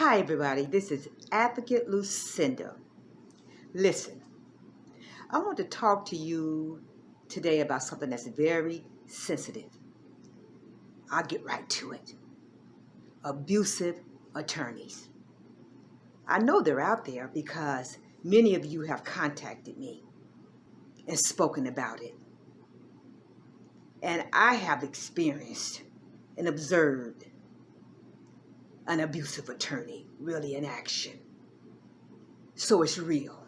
Hi everybody, this is Advocate Lucinda. Listen, I want to talk to you today about something that's very sensitive. I'll get right to it. Abusive attorneys. I know they're out there because many of you have contacted me and spoken about it. And I have experienced and observed an abusive attorney really in action. So it's real.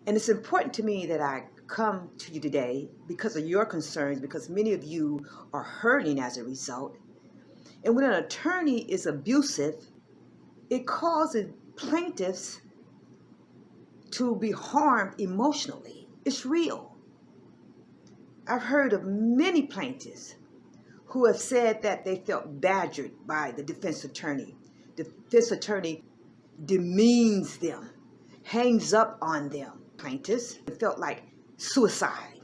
And it's important to me that I come to you today because of your concerns, because many of you are hurting as a result. And when an attorney is abusive, it causes plaintiffs to be harmed emotionally. It's real. I've heard of many plaintiffs who have said that they felt badgered by the defense attorney. The defense attorney demeans them, hangs up on them. Plaintiffs felt like suicide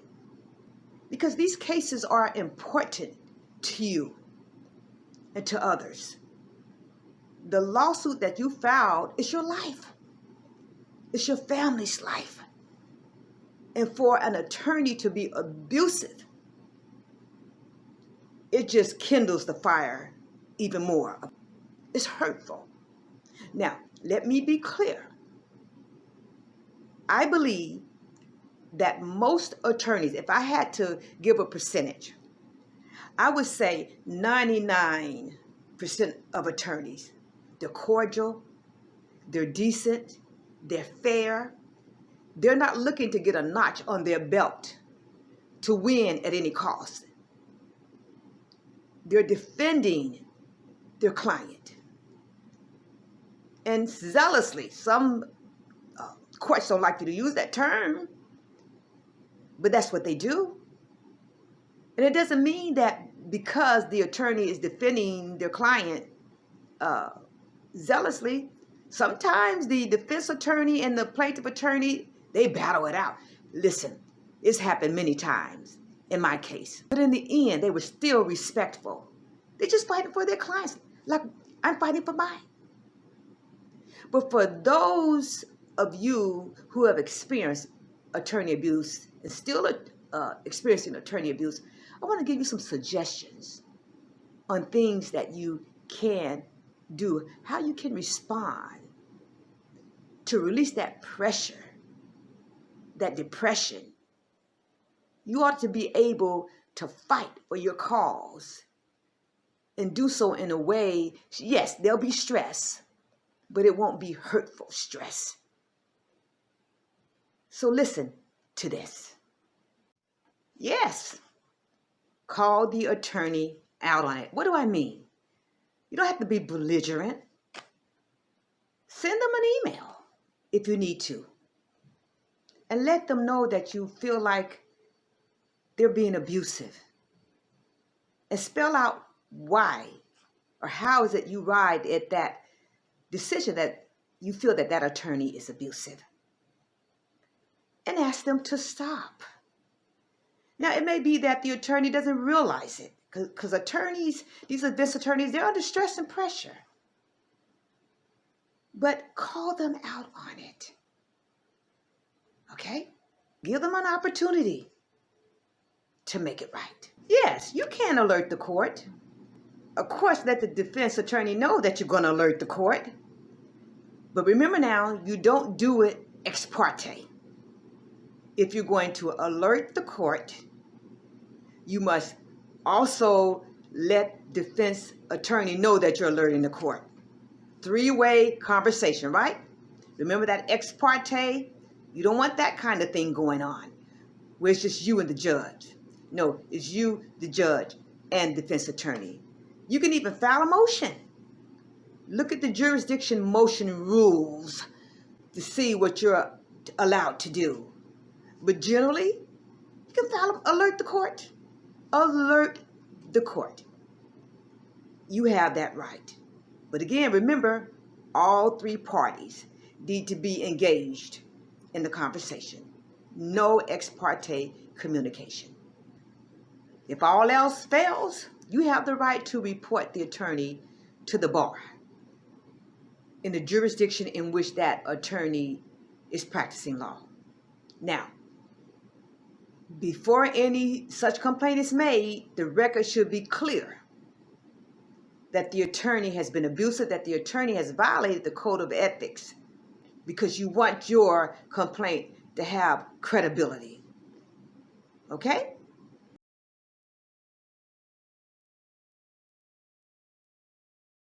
because these cases are important to you and to others. The lawsuit that you filed is your life. It's your family's life. And for an attorney to be abusive, it just kindles the fire even more. It's hurtful. Now, let me be clear. I believe that most attorneys, if I had to give a percentage, I would say 99% of attorneys, they're cordial, they're decent, they're fair, they're not looking to get a notch on their belt to win at any cost. They're defending their client. And zealously, some courts don't like you to use that term, but that's what they do. And it doesn't mean that because the attorney is defending their client zealously, sometimes the defense attorney and the plaintiff attorney, they battle it out. Listen, it's happened many times in my case. But in the end, they were still respectful. They're just fighting for their clients like I'm fighting for mine. But for those of you who have experienced attorney abuse and still experiencing attorney abuse, I want to give you some suggestions on things that you can do, how you can respond to release that pressure, that depression. You ought to be able to fight for your cause and do so in a way, yes, there'll be stress, but it won't be hurtful stress. So listen to this. Yes, call the attorney out on it. What do I mean? You don't have to be belligerent. Send them an email if you need to. And let them know that you feel like they're being abusive. And spell out why or how is it you arrived at that decision that you feel that that attorney is abusive. And ask them to stop. Now, it may be that the attorney doesn't realize it because attorneys, these defense attorneys, they're under stress and pressure. But call them out on it. Okay? Give them an opportunity to make it right. Yes, you can alert the court. Of course, let the defense attorney know that you're going to alert the court. But remember now, you don't do it ex parte. If you're going to alert the court, you must also let defense attorney know that you're alerting the court. Three-way conversation, right? Remember that ex parte? You don't want that kind of thing going on, where it's just you and the judge. No, it's you, the judge, and defense attorney. You can even file a motion. Look at the jurisdiction motion rules to see what you're allowed to do. But generally, you can file, alert the court. Alert the court. You have that right. But again, remember, all three parties need to be engaged in the conversation. No ex parte communication. If all else fails, you have the right to report the attorney to the bar. in the jurisdiction in which that attorney is practicing law. Now, before any such complaint is made, the record should be clear that the attorney has been abusive, that the attorney has violated the code of ethics, because you want your complaint to have credibility. Okay?